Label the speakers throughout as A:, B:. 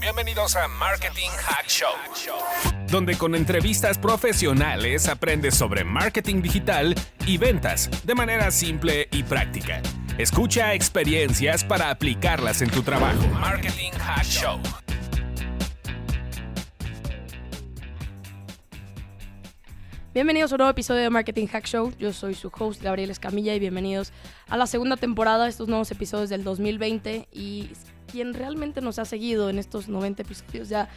A: Bienvenidos a Marketing Hack Show, donde con entrevistas profesionales aprendes sobre marketing digital y ventas de manera simple y práctica. Escucha experiencias para aplicarlas en tu trabajo. Marketing Hack Show.
B: Bienvenidos a un nuevo episodio de Marketing Hack Show. Yo soy su host, Gabriel Escamilla, y bienvenidos a la segunda temporada de estos nuevos episodios del 2020. Y quien realmente nos ha seguido en estos 90 episodios ya,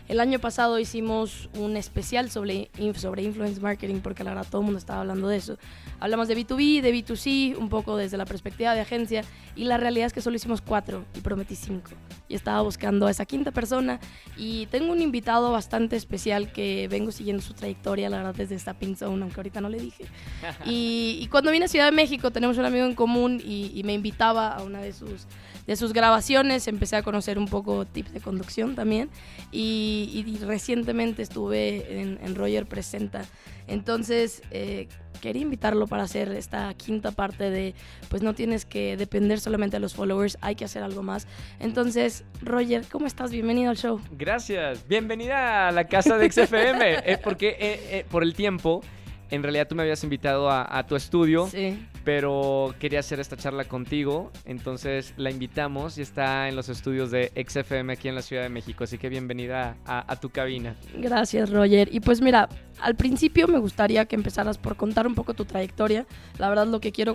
B: el año pasado hicimos un especial sobre influence marketing, porque la verdad todo el mundo estaba hablando de eso. Hablamos de B2B, de B2C, un poco desde la perspectiva de agencia, y la realidad es que solo hicimos 4 y prometí 5. Y estaba buscando a esa quinta persona, y tengo un invitado bastante especial que vengo siguiendo su trayectoria, la verdad, desde Stepping Zone, aunque ahorita no le dije. Y cuando vine a Ciudad de México tenemos un amigo en común y me invitaba a una de sus grabaciones. Empecé a conocer un poco tips de conducción también, y recientemente estuve en Roger Presenta. Entonces quería invitarlo para hacer esta quinta parte de, pues no tienes que depender solamente de los followers, hay que hacer algo más. Entonces, Roger, ¿cómo estás? Bienvenido al show.
C: Gracias, bienvenida a la casa de XFM. Porque por el tiempo, en realidad tú me habías invitado a tu estudio.
B: Sí.
C: Pero quería hacer esta charla contigo, entonces la invitamos y está en los estudios de XFM aquí en la Ciudad de México, así que bienvenida a tu cabina.
B: Gracias, Roger. Y pues mira, al principio me gustaría que empezaras por contar un poco tu trayectoria. La verdad, lo que quiero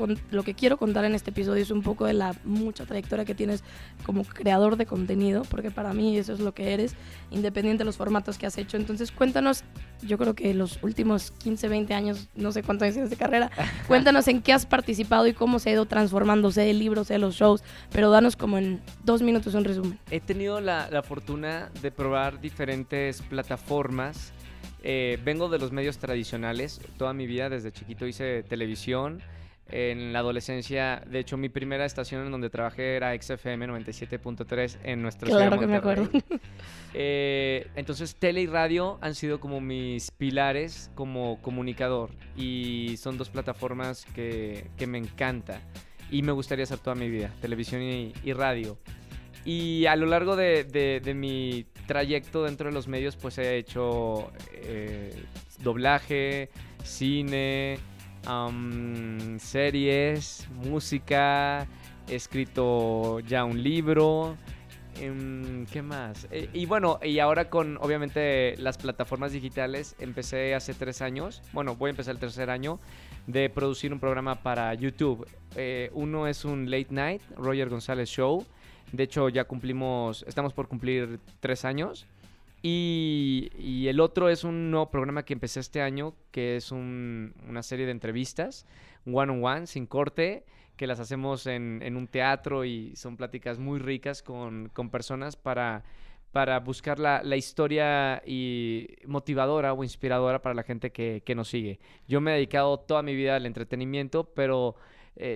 B: contar en este episodio es un poco de la mucha trayectoria que tienes como creador de contenido, porque para mí eso es lo que eres, independiente de los formatos que has hecho. Entonces cuéntanos, yo creo que los últimos 15, 20 años, no sé cuántos años tienes de carrera, cuéntanos en qué has participado y cómo se ha ido transformando, sé de libros, sé de los shows, pero danos como en 2 minutos un resumen.
C: He tenido la fortuna de probar diferentes plataformas. Vengo de los medios tradicionales, toda mi vida desde chiquito hice televisión. En la adolescencia, de hecho, mi primera estación en donde trabajé era XFM 97.3 en nuestra ciudad de Monterrey.
B: Claro que me acuerdo.
C: Entonces, tele y radio han sido como mis pilares como comunicador, y son 2 plataformas que me encanta y me gustaría hacer toda mi vida, televisión y radio. Y a lo largo de mi trayecto dentro de los medios, pues he hecho doblaje, cine, series, música, he escrito ya un libro, ¿qué más? Y bueno, y ahora con obviamente las plataformas digitales, empecé hace 3 años, bueno, voy a empezar el 3er año de producir un programa para YouTube. Uno es un late night, Roger González Show. De hecho, estamos por cumplir 3 años. Y el otro es un nuevo programa que empecé este año, que es una serie de entrevistas, one-on-one, sin corte, que las hacemos en un teatro, y son pláticas muy ricas con personas para buscar la historia y motivadora o inspiradora para la gente que nos sigue. Yo me he dedicado toda mi vida al entretenimiento, pero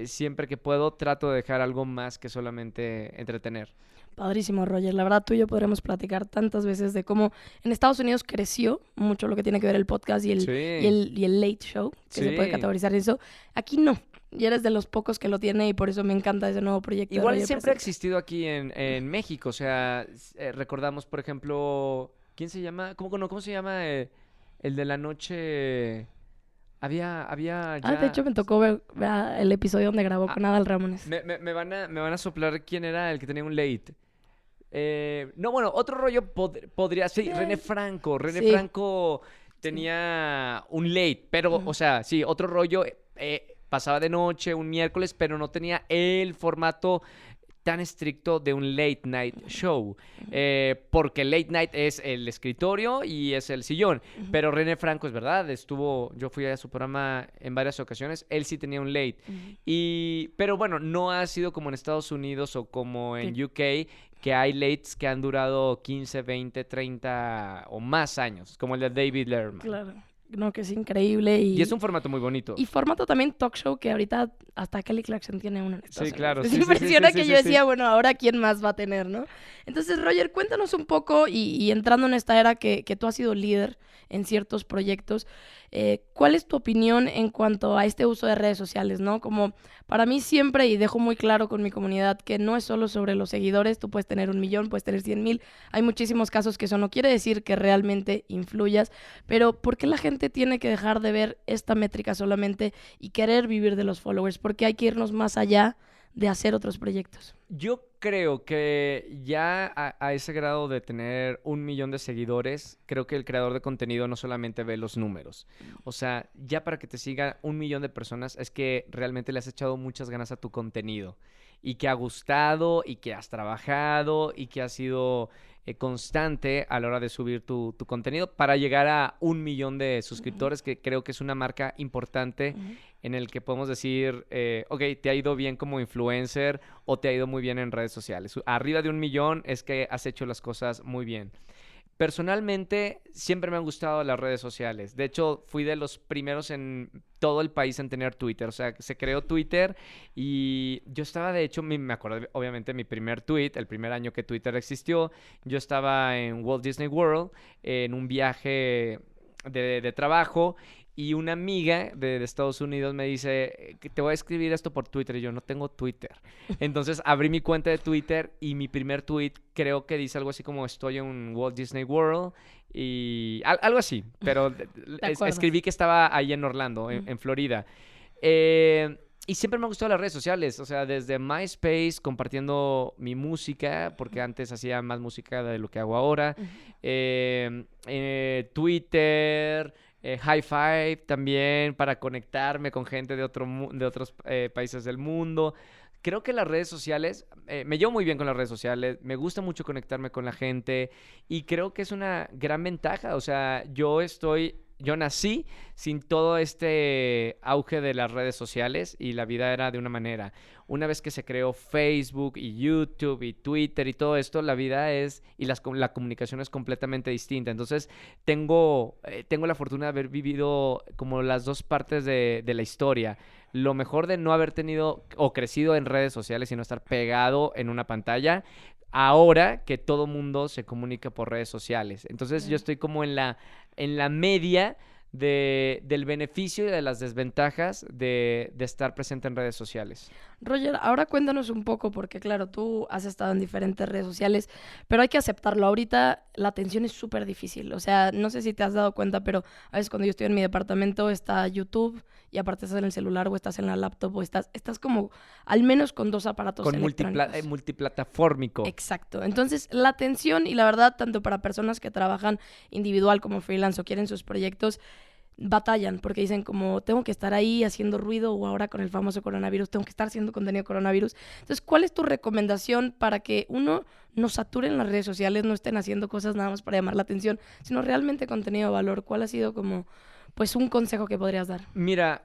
C: siempre que puedo trato de dejar algo más que solamente entretener.
B: Padrísimo, Roger. La verdad, tú y yo podremos platicar tantas veces de cómo en Estados Unidos creció mucho lo que tiene que ver el podcast y el late show, que se puede categorizar eso. Aquí no. Y eres de los pocos que lo tiene, y por eso me encanta ese nuevo proyecto.
C: Igual siempre ha existido aquí en México. O sea, recordamos, por ejemplo, ¿quién se llama? ¿Cómo se llama el de la noche? Había ya...
B: de hecho me tocó ver el episodio donde grabó con Adal Ramones.
C: Me van a soplar quién era el que tenía un late. No, bueno, otro rollo podría ser René Franco. René Franco tenía un late, pero, o sea, sí, otro rollo pasaba de noche, un miércoles, pero no tenía el formato tan estricto de un late night show, porque late night es el escritorio y es el sillón, pero René Franco es verdad, yo fui a su programa en varias ocasiones, él sí tenía un late, pero bueno, no ha sido como en Estados Unidos o como en UK, que hay lates que han durado 15, 20, 30 o más años, como el de David Letterman.
B: Claro. ¿no? Que es increíble.
C: Y es un formato muy bonito.
B: Y formato también talk show, que ahorita hasta Kelly Clarkson tiene uno en Estados Unidos.
C: Claro.
B: Me impresiona que yo decía, bueno, ahora ¿quién más va a tener, no? Entonces, Roger, cuéntanos un poco, y entrando en esta era que tú has sido líder en ciertos proyectos, ¿cuál es tu opinión en cuanto a este uso de redes sociales, no? Como para mí siempre, y dejo muy claro con mi comunidad, que no es solo sobre los seguidores. Tú puedes tener 1 millón, puedes tener 100,000. Hay muchísimos casos que eso no quiere decir que realmente influyas, pero ¿por qué la gente tiene que dejar de ver esta métrica solamente y querer vivir de los followers? ¿Por qué hay que irnos más allá de hacer otros proyectos?
C: Yo creo que ya a ese grado de tener 1 millón de seguidores, creo que el creador de contenido no solamente ve los números. O sea, ya para que te siga 1 millón de personas es que realmente le has echado muchas ganas a tu contenido y que ha gustado y que has trabajado y que has sido constante a la hora de subir tu contenido para llegar a 1 millón de suscriptores, que creo que es una marca importante en el que podemos decir, ok, te ha ido bien como influencer o te ha ido muy bien en redes sociales. Arriba de 1 millón es que has hecho las cosas muy bien. Personalmente, siempre me han gustado las redes sociales. De hecho, fui de los primeros en todo el país en tener Twitter. O sea, se creó Twitter y yo estaba, de hecho, me acuerdo, obviamente, mi primer tweet, el primer año que Twitter existió. Yo estaba en Walt Disney World, en un viaje de trabajo, y una amiga de Estados Unidos me dice, te voy a escribir esto por Twitter. Y yo, no tengo Twitter. Entonces abrí mi cuenta de Twitter y mi primer tweet creo que dice algo así como, estoy en Walt Disney World y algo así. Pero escribí que estaba ahí en Orlando, en Florida. Y siempre me han gustado las redes sociales. O sea, desde MySpace, compartiendo mi música, porque antes hacía más música de lo que hago ahora. Twitter... High Five también, para conectarme con gente de otros países del mundo. Creo que las redes sociales, me llevo muy bien con las redes sociales, me gusta mucho conectarme con la gente y creo que es una gran ventaja. O sea, yo nací sin todo este auge de las redes sociales y la vida era de una manera. Una vez que se creó Facebook y YouTube y Twitter y todo esto, la vida la comunicación es completamente distinta. Entonces, tengo la fortuna de haber vivido como las dos partes de la historia. Lo mejor de no haber tenido o crecido en redes sociales y no estar pegado en una pantalla, ahora que todo mundo se comunica por redes sociales. Entonces, yo estoy como en la media del beneficio y de las desventajas de estar presente en redes sociales.
B: Roger, ahora cuéntanos un poco, porque claro, tú has estado en diferentes redes sociales, pero hay que aceptarlo. Ahorita la atención es súper difícil. O sea, no sé si te has dado cuenta, pero a veces cuando yo estoy en mi departamento está YouTube y aparte estás en el celular o estás en la laptop o estás como al menos con 2 aparatos electrónicos.
C: Multiplataformico.
B: Exacto. Entonces, la atención, y la verdad, tanto para personas que trabajan individual como freelance o quieren sus proyectos, batallan porque dicen como, tengo que estar ahí haciendo ruido, o ahora con el famoso coronavirus, tengo que estar haciendo contenido coronavirus. Entonces, ¿cuál es tu recomendación para que uno no sature en las redes sociales, no estén haciendo cosas nada más para llamar la atención, sino realmente contenido de valor? ¿Cuál ha sido como, pues, un consejo que podrías dar?
C: Mira,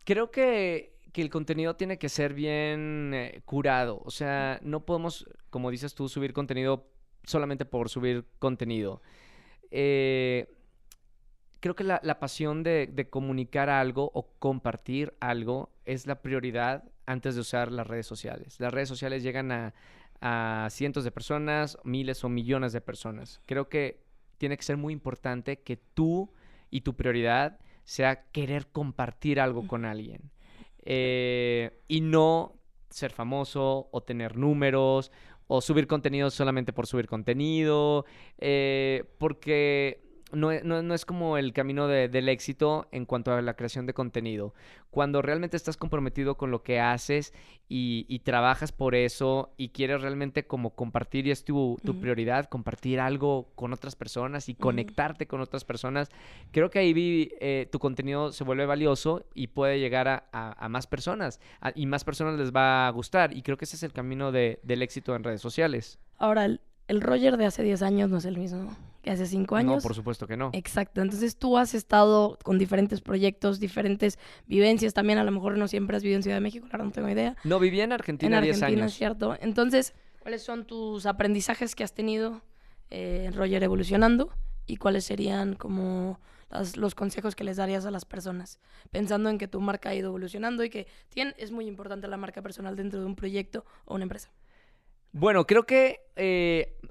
C: creo que el contenido tiene que ser bien curado. O sea, no podemos, como dices tú, subir contenido solamente por subir contenido. Creo que la pasión de comunicar algo o compartir algo es la prioridad antes de usar las redes sociales. Las redes sociales llegan a cientos de personas, miles o millones de personas. Creo que tiene que ser muy importante que tú y tu prioridad sea querer compartir algo con alguien. Y no ser famoso o tener números o subir contenido solamente por subir contenido, porque no es como el camino del éxito en cuanto a la creación de contenido. Cuando realmente estás comprometido con lo que haces y trabajas por eso y quieres realmente como compartir, y es tu prioridad, compartir algo con otras personas y conectarte con otras personas, creo que ahí tu contenido se vuelve valioso y puede llegar a más personas, y más personas les va a gustar, y creo que ese es el camino del éxito en redes sociales.
B: Ahora, el Roger de hace 10 años no es el mismo que hace 5 años.
C: No, por supuesto que no.
B: Exacto. Entonces tú has estado con diferentes proyectos, diferentes vivencias. También a lo mejor no siempre has vivido en Ciudad de México, claro, no tengo idea.
C: No, viví en Argentina 10 años. En Argentina,
B: ¿cierto? Entonces, ¿cuáles son tus aprendizajes que has tenido, Roger, evolucionando? y cuáles serían como los consejos que les darías a las personas, pensando en que tu marca ha ido evolucionando y que es muy importante la marca personal dentro de un proyecto o una empresa?
C: Bueno, creo que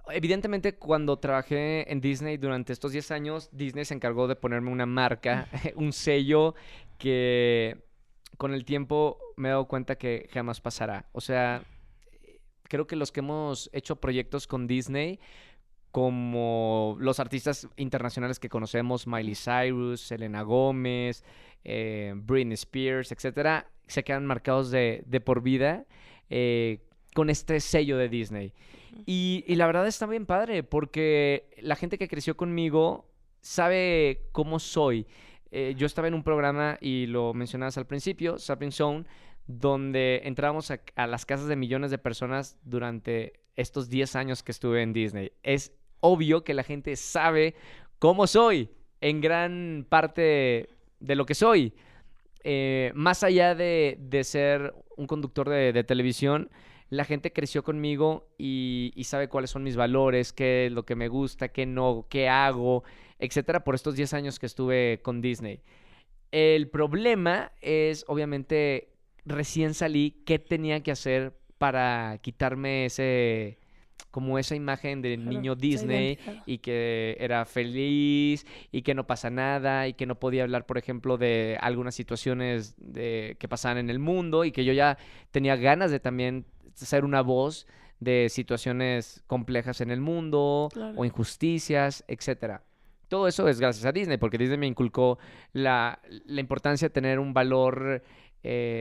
C: evidentemente cuando trabajé en Disney durante estos 10 años, Disney se encargó de ponerme una marca, un sello que con el tiempo me he dado cuenta que jamás pasará. O sea, creo que los que hemos hecho proyectos con Disney, como los artistas internacionales que conocemos, Miley Cyrus, Selena Gómez, Britney Spears, etcétera, se quedan marcados de por vida con este sello de Disney. Y la verdad está bien padre, porque la gente que creció conmigo sabe cómo soy. Yo estaba en un programa, y lo mencionabas al principio, Zapping Zone, donde entrábamos a las casas de millones de personas durante estos 10 años que estuve en Disney. Es obvio que la gente sabe cómo soy, en gran parte de lo que soy. Más allá de ser un conductor de televisión, la gente creció conmigo y sabe cuáles son mis valores, qué es lo que me gusta, qué no, qué hago, etcétera, por estos 10 años que estuve con Disney. El problema es, obviamente, recién salí, qué tenía que hacer para quitarme como esa imagen de niño Disney, y que era feliz y que no pasa nada y que no podía hablar, por ejemplo, de algunas situaciones que pasaban en el mundo, y que yo ya tenía ganas de también ser una voz de situaciones complejas en el mundo,
B: Claro.
C: o injusticias, etcétera. Todo eso es gracias a Disney, porque Disney me inculcó la importancia de tener un valor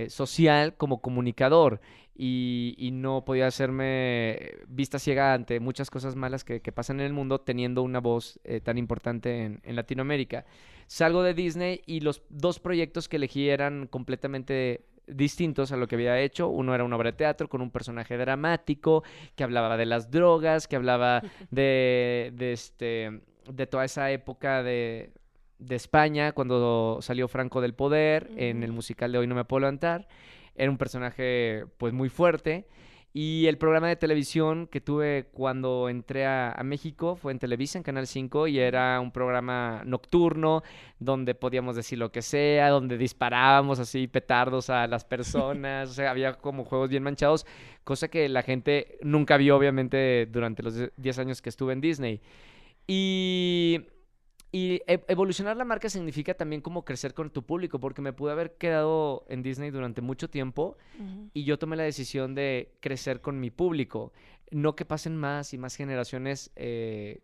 C: social como comunicador, y no podía hacerme vista ciega ante muchas cosas malas que pasan en el mundo teniendo una voz tan importante en Latinoamérica. Salgo de Disney y los 2 proyectos que elegí eran completamente distintos a lo que había hecho. Uno era una obra de teatro con un personaje dramático que hablaba de las drogas, que hablaba de toda esa época de España, cuando salió Franco del poder, en el musical de Hoy no me puedo levantar. Era un personaje pues muy fuerte. Y el programa de televisión que tuve cuando entré a México fue en Televisa, en Canal 5, y era un programa nocturno donde podíamos decir lo que sea, donde disparábamos así petardos a las personas, o sea, había como juegos bien manchados, cosa que la gente nunca vio, obviamente, durante los 10 años que estuve en Disney. Y evolucionar la marca significa también como crecer con tu público, porque me pude haber quedado en Disney durante mucho tiempo y yo tomé la decisión de crecer con mi público. No que pasen más y más generaciones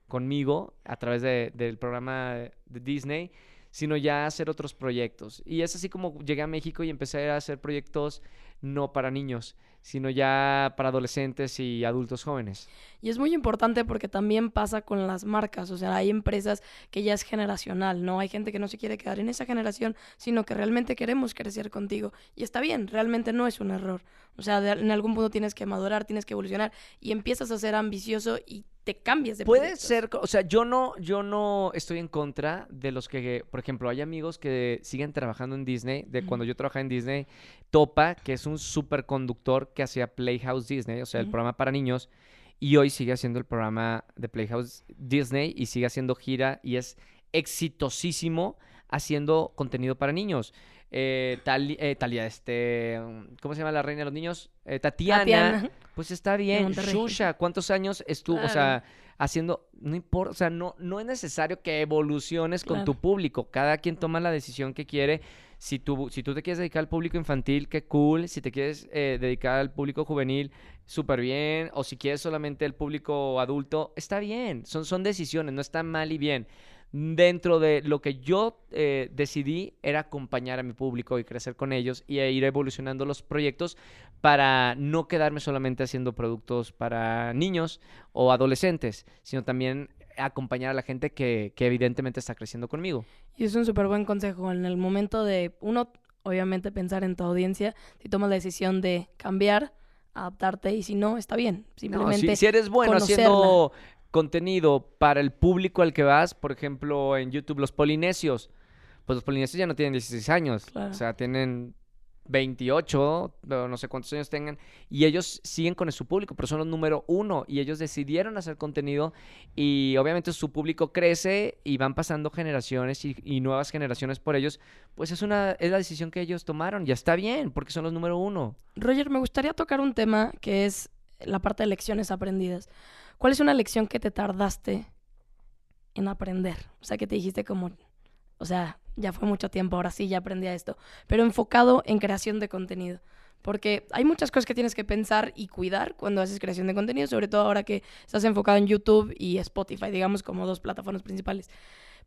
C: conmigo a través del programa de Disney, sino ya hacer otros proyectos. Y es así como llegué a México y empecé a hacer proyectos no para niños, sino ya para adolescentes y adultos jóvenes.
B: Y es muy importante porque también pasa con las marcas, o sea, hay empresas que ya es generacional, ¿no? Hay gente que no se quiere quedar en esa generación, sino que realmente queremos crecer contigo. Y está bien, realmente no es un error. O sea, en algún punto tienes que madurar, tienes que evolucionar y empiezas a ser ambicioso y te cambias de
C: Puede
B: proyectos.
C: ser, o sea, yo no estoy en contra de los que, por ejemplo, hay amigos que siguen trabajando en Disney, de cuando yo trabajaba en Disney. Topa, que es un superconductor que hacía Playhouse Disney, o sea, el programa para niños, y hoy sigue haciendo el programa de Playhouse Disney y sigue haciendo gira y es exitosísimo haciendo contenido para niños. Talia, ¿cómo se llama la reina de los niños? Tatiana. Pues está bien. Shusha, ¿cuántos años estuvo? Claro. O sea, haciendo, no importa, o sea, no es necesario que evoluciones con tu público. Cada quien toma la decisión que quiere. Si tú te quieres dedicar al público infantil, qué cool. Si te quieres dedicar al público juvenil, súper bien. O si quieres solamente el público adulto, está bien. Son decisiones, no está mal y bien. Dentro de lo que yo decidí era acompañar a mi público y crecer con ellos y ir evolucionando los proyectos para no quedarme solamente haciendo productos para niños o adolescentes, sino también acompañar a la gente que evidentemente está creciendo conmigo.
B: Y es un súper buen consejo en el momento de, uno, obviamente pensar en tu audiencia, si tomas la decisión de cambiar, adaptarte, y si no, está bien, simplemente
C: si eres bueno
B: conocerla.
C: Haciendo contenido para el público al que vas, por ejemplo, en YouTube, los polinesios, pues los polinesios ya no tienen 16 años, claro. O sea, tienen 28, no sé cuántos años tengan, y ellos siguen con su público, pero son los número 1 y ellos decidieron hacer contenido y obviamente su público crece y van pasando generaciones y nuevas generaciones por ellos, pues es la decisión que ellos tomaron, ya está bien, porque son los número 1.
B: Roger, me gustaría tocar un tema que es la parte de lecciones aprendidas. ¿Cuál es una lección que te tardaste en aprender? O sea, que te dijiste como, o sea, ya fue mucho tiempo, ahora sí ya aprendí a esto, pero enfocado en creación de contenido. Porque hay muchas cosas que tienes que pensar y cuidar cuando haces creación de contenido, sobre todo ahora que estás enfocado en YouTube y Spotify, digamos, como 2 plataformas principales.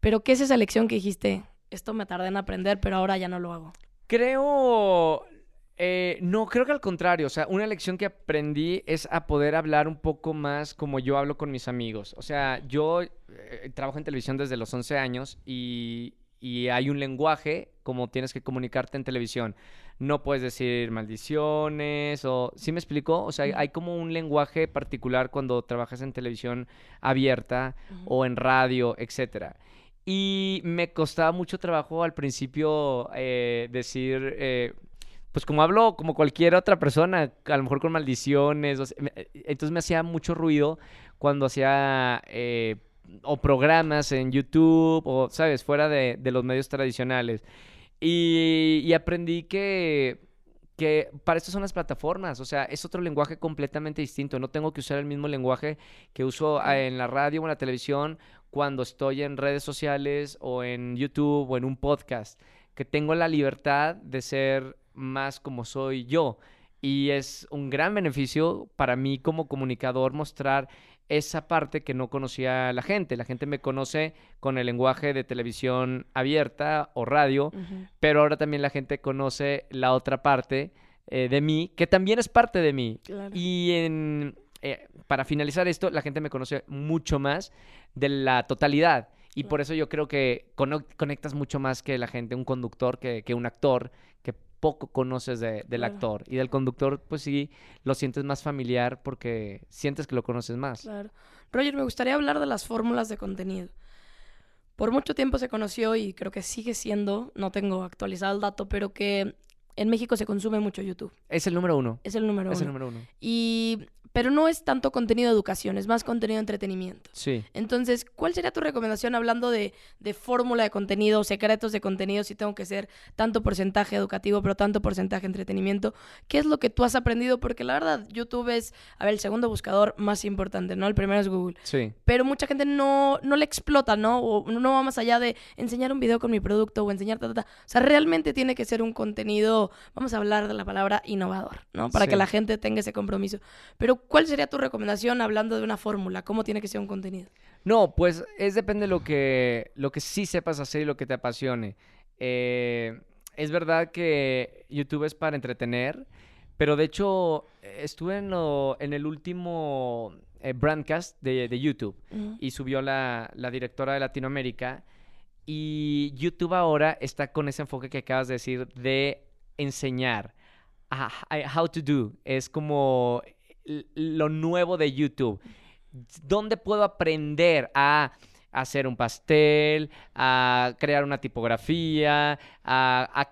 B: Pero, ¿qué es esa lección que dijiste? Esto me tardé en aprender, pero ahora ya no lo hago.
C: No, creo que al contrario. O sea, una lección que aprendí es a poder hablar un poco más como yo hablo con mis amigos. O sea, yo trabajo en televisión desde los 11 años y hay un lenguaje como tienes que comunicarte en televisión. No puedes decir maldiciones o... ¿Sí me explico? O sea, hay como un lenguaje particular cuando trabajas en televisión abierta o en radio, etcétera. Y me costaba mucho trabajo al principio decir... pues como hablo como cualquier otra persona, a lo mejor con maldiciones. O sea, entonces me hacía mucho ruido cuando hacía... o programas en YouTube o, ¿sabes? Fuera de los medios tradicionales. Y aprendí que para esto son las plataformas. O sea, es otro lenguaje completamente distinto. No tengo que usar el mismo lenguaje que uso en la radio o en la televisión cuando estoy en redes sociales o en YouTube o en un podcast. Que tengo la libertad de ser más como soy yo. Y es un gran beneficio para mí como comunicador mostrar esa parte que no conocía la gente. La gente me conoce con el lenguaje de televisión abierta o radio, pero ahora también la gente conoce la otra parte de mí, que también es parte de mí.
B: Claro.
C: Y para finalizar esto, la gente me conoce mucho más de la totalidad. Y por eso yo creo que conectas mucho más que la gente, un conductor, que un actor, que poco conoces del actor. Y del conductor, pues sí, lo sientes más familiar porque sientes que lo conoces más.
B: Claro. Roger, me gustaría hablar de las fórmulas de contenido. Por mucho tiempo se conoció y creo que sigue siendo, no tengo actualizado el dato, pero que en México se consume mucho YouTube.
C: Es el número 1.
B: Es el número 1.
C: Es el número 1.
B: Pero no es tanto contenido de educación, es más contenido de entretenimiento.
C: Sí.
B: Entonces, ¿cuál sería tu recomendación hablando de fórmula de contenido, secretos de contenido, si tengo que ser tanto porcentaje educativo, pero tanto porcentaje entretenimiento? ¿Qué es lo que tú has aprendido? Porque la verdad, YouTube es, el segundo buscador más importante, ¿no? El primero es Google.
C: Sí.
B: Pero mucha gente no le explota, ¿no? O no va más allá de enseñar un video con mi producto o enseñar O sea, realmente tiene que ser un contenido, vamos a hablar de la palabra innovador, ¿no? Para que la gente tenga ese compromiso. Pero, ¿cuál sería tu recomendación hablando de una fórmula? ¿Cómo tiene que ser un contenido?
C: No, pues depende de lo que sí sepas hacer y lo que te apasione. Es verdad que YouTube es para entretener, pero de hecho estuve en el último Brandcast de YouTube y subió la directora de Latinoamérica y YouTube ahora está con ese enfoque que acabas de decir de enseñar. How to do. Es como lo nuevo de YouTube. ¿Dónde puedo aprender a hacer un pastel, a crear una tipografía, a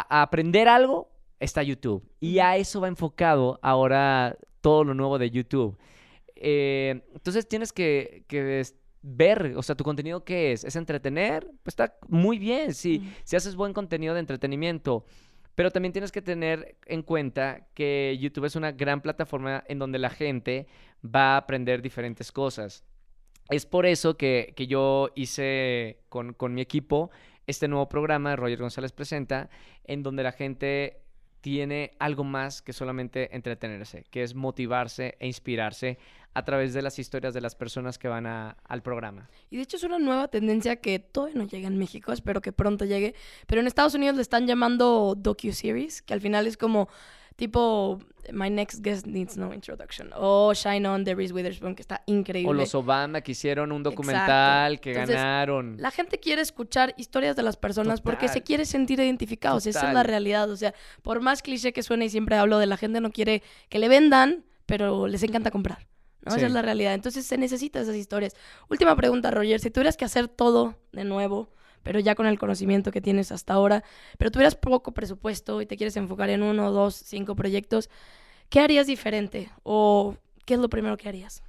C: aprender algo? Está YouTube. Y a eso va enfocado ahora todo lo nuevo de YouTube. Entonces tienes que ver, o sea, tu contenido, ¿qué es? ¿Es entretener? Pues está muy bien. Si haces buen contenido de entretenimiento. Pero también tienes que tener en cuenta que YouTube es una gran plataforma en donde la gente va a aprender diferentes cosas. Es por eso que yo hice con mi equipo este nuevo programa, Roger González Presenta, en donde la gente tiene algo más que solamente entretenerse, que es motivarse e inspirarse a través de las historias de las personas que van al programa.
B: Y de hecho es una nueva tendencia que todavía no llega en México, espero que pronto llegue, pero en Estados Unidos le están llamando docuseries, que al final es como tipo My Next Guest Needs No Introduction o Shine On de Reese Witherspoon, que está increíble.
C: O los Obama que hicieron un documental. Exacto. Que entonces, ganaron.
B: La gente quiere escuchar historias de las personas porque se quiere sentir identificados. Esa es la realidad. O sea, por más cliché que suene, y siempre hablo de la gente no quiere que le vendan, pero les encanta comprar, ¿no? Sí. Esa es la realidad. Entonces se necesitan esas historias. Última pregunta, Roger. Si tuvieras que hacer todo de nuevo pero ya con el conocimiento que tienes hasta ahora, pero tuvieras poco presupuesto y te quieres enfocar en 1, 2, 5 proyectos, ¿qué harías diferente? ¿O qué es lo primero que harías?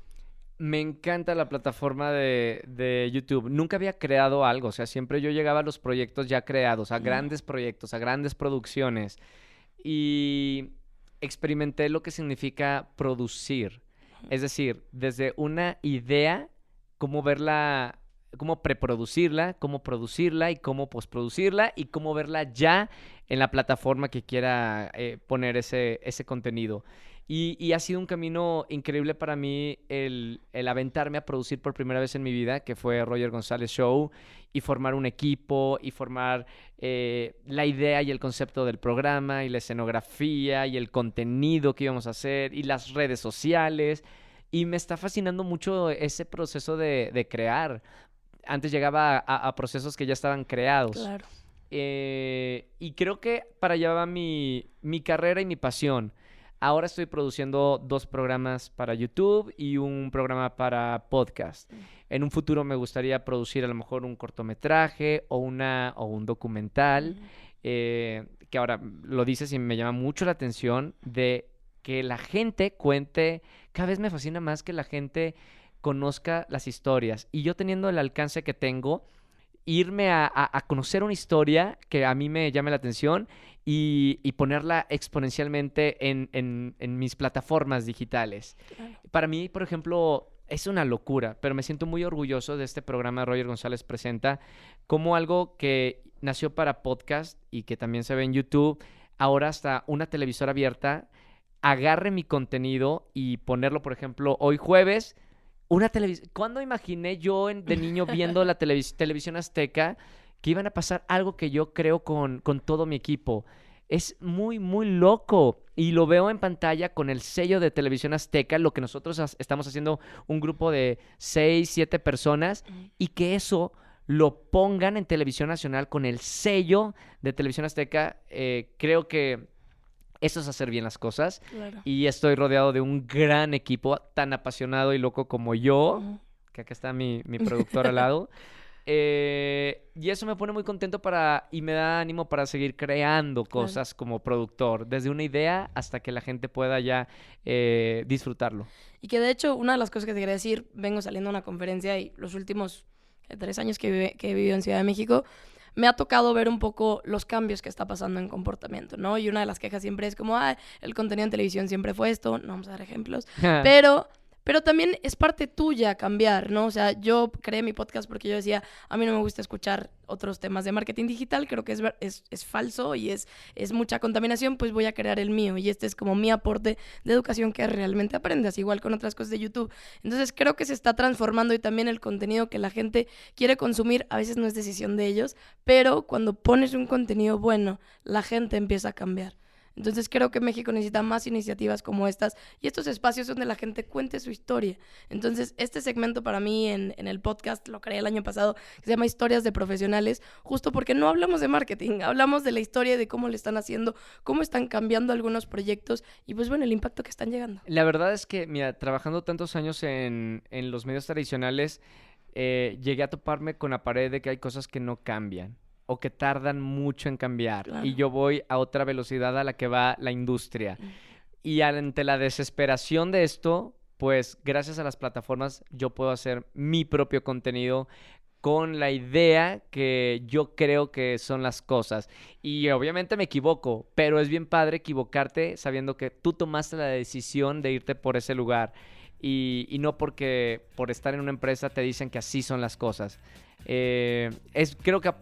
C: Me encanta la plataforma de YouTube. Nunca había creado algo, o sea, siempre yo llegaba a los proyectos ya creados, a grandes proyectos, a grandes producciones. Y experimenté lo que significa producir. Es decir, desde una idea, cómo verla, cómo preproducirla, cómo producirla y cómo postproducirla y cómo verla ya en la plataforma que quiera poner ese contenido. Y ha sido un camino increíble para mí el aventarme a producir por primera vez en mi vida, que fue Roger González Show, y formar un equipo, y formar la idea y el concepto del programa, y la escenografía, y el contenido que íbamos a hacer, y las redes sociales. Y me está fascinando mucho ese proceso de crear. Antes llegaba a procesos que ya estaban creados.
B: Claro.
C: Y creo que para allá va mi carrera y mi pasión. Ahora estoy produciendo 2 programas para YouTube y un programa para podcast. En un futuro me gustaría producir a lo mejor un cortometraje o un documental, que ahora lo dices y me llama mucho la atención, de que la gente cuente. Cada vez me fascina más que la gente conozca las historias. Y yo, teniendo el alcance que tengo, irme a conocer una historia que a mí me llame la atención y ponerla exponencialmente en mis plataformas digitales.
B: Claro.
C: Para mí, por ejemplo, es una locura, pero me siento muy orgulloso de este programa Roger González Presenta, como algo que nació para podcast y que también se ve en YouTube, ahora hasta una televisora abierta agarre mi contenido y ponerlo, por ejemplo, hoy jueves, una televisión. ¿Cuándo imaginé yo de niño viendo la televisión azteca que iban a pasar algo que yo creo con todo mi equipo? Es muy, muy loco. Y lo veo en pantalla con el sello de Televisión Azteca, lo que nosotros estamos haciendo, un grupo de 6, 7 personas, y que eso lo pongan en Televisión Nacional con el sello de Televisión Azteca. Creo que eso es hacer bien las cosas.
B: Claro.
C: Y estoy rodeado de un gran equipo tan apasionado y loco como yo, que acá está mi productor al lado. Y eso me pone muy contento y me da ánimo para seguir creando cosas como productor, desde una idea hasta que la gente pueda ya disfrutarlo.
B: Y que de hecho, una de las cosas que te quería decir, vengo saliendo a una conferencia y los últimos 3 años que he vivido en Ciudad de México, me ha tocado ver un poco los cambios que está pasando en comportamiento, ¿no? Y una de las quejas siempre es como, el contenido en televisión siempre fue esto, no vamos a dar ejemplos, pero también es parte tuya cambiar, ¿no? O sea, yo creé mi podcast porque yo decía, a mí no me gusta escuchar otros temas de marketing digital, creo que es falso y es mucha contaminación, pues voy a crear el mío. Y este es como mi aporte de educación que realmente aprendes, igual con otras cosas de YouTube. Entonces creo que se está transformando y también el contenido que la gente quiere consumir a veces no es decisión de ellos, pero cuando pones un contenido bueno, la gente empieza a cambiar. Entonces creo que México necesita más iniciativas como estas y estos espacios donde la gente cuente su historia. Entonces este segmento para mí en el podcast lo creé el año pasado, que se llama Historias de Profesionales, justo porque no hablamos de marketing, hablamos de la historia, de cómo le están haciendo, cómo están cambiando algunos proyectos y pues bueno, el impacto que están llegando.
C: La verdad es que, mira, trabajando tantos años en los medios tradicionales, llegué a toparme con la pared de que hay cosas que no cambian o que tardan mucho en cambiar. Claro. Y yo voy a otra velocidad a la que va la industria. Y ante la desesperación de esto, pues gracias a las plataformas yo puedo hacer mi propio contenido con la idea que yo creo que son las cosas. Y obviamente me equivoco, pero es bien padre equivocarte sabiendo que tú tomaste la decisión de irte por ese lugar. Y no porque por estar en una empresa te dicen que así son las cosas. Creo que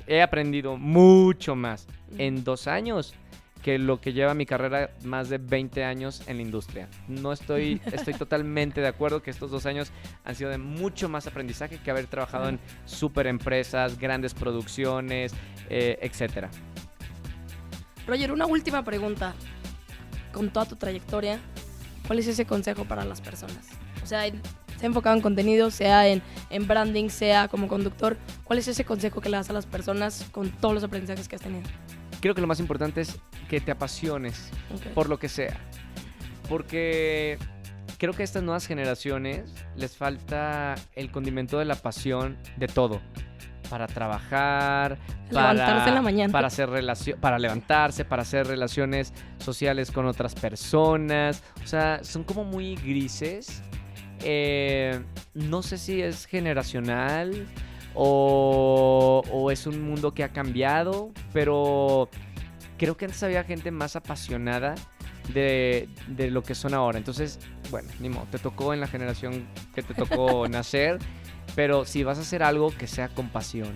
C: he aprendido mucho más en 2 años que lo que lleva mi carrera más de 20 años en la industria. Estoy totalmente de acuerdo que estos 2 años han sido de mucho más aprendizaje que haber trabajado en super empresas, grandes producciones, etcétera.
B: Roger, una última pregunta. Con toda tu trayectoria, ¿cuál es ese consejo para las personas? O sea, sea enfocado en contenido, sea en branding, sea como conductor. ¿Cuál es ese consejo que le das a las personas con todos los aprendizajes que has tenido?
C: Creo que lo más importante es que te apasiones por lo que sea. Porque creo que a estas nuevas generaciones les falta el condimento de la pasión de todo. para trabajar,
B: Levantarse en la mañana.
C: para levantarse, para hacer relaciones sociales con otras personas. O sea, son como muy grises. No sé si es generacional o es un mundo que ha cambiado, pero creo que antes había gente más apasionada de lo que son ahora. Entonces, bueno, ni modo, te tocó en la generación que te tocó nacer, pero si vas a hacer algo, que sea con pasión.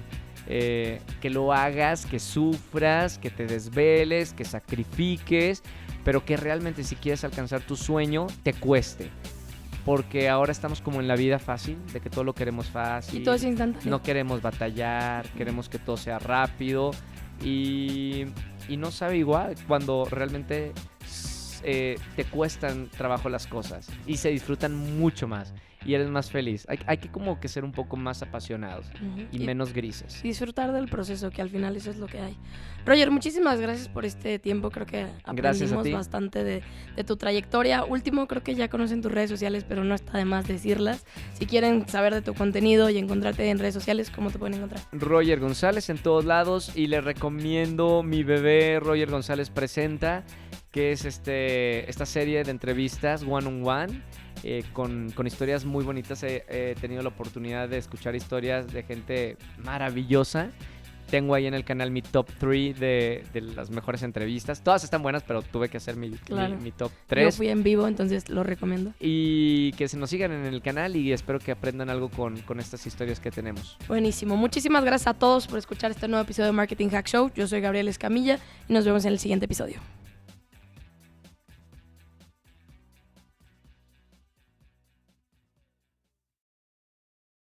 C: Que lo hagas, que sufras, que te desveles, que sacrifiques, pero que realmente si quieres alcanzar tu sueño, te cueste. Porque ahora estamos como en la vida fácil, de que todo lo queremos fácil.
B: Y todo es instantáneo.
C: No queremos batallar, queremos que todo sea rápido. Y no sabe igual cuando realmente te cuestan trabajo las cosas. Y se disfrutan mucho más. Y eres más feliz. Hay que como que ser un poco más apasionados y menos grises.
B: Disfrutar del proceso, que al final eso es lo que hay. Roger, muchísimas gracias por este tiempo. Creo que aprendimos bastante de tu trayectoria. Último, creo que ya conocen tus redes sociales, pero no está de más decirlas. Si quieren saber de tu contenido y encontrarte en redes sociales, ¿cómo te pueden encontrar? Roger
C: González en todos lados, y les recomiendo mi bebé Roger González Presenta, que es esta serie de entrevistas one on one. Con historias muy bonitas. He tenido la oportunidad de escuchar historias de gente maravillosa. Tengo ahí en el canal mi top 3 de las mejores entrevistas. Todas están buenas, pero tuve que hacer mi top 3.
B: Yo fui en vivo, entonces lo recomiendo.
C: Y que se nos sigan en el canal, y espero que aprendan algo con estas historias que tenemos.
B: Buenísimo. Muchísimas gracias a todos por escuchar este nuevo episodio de Marketing Hack Show. Yo soy Gabriel Escamilla y nos vemos en el siguiente episodio.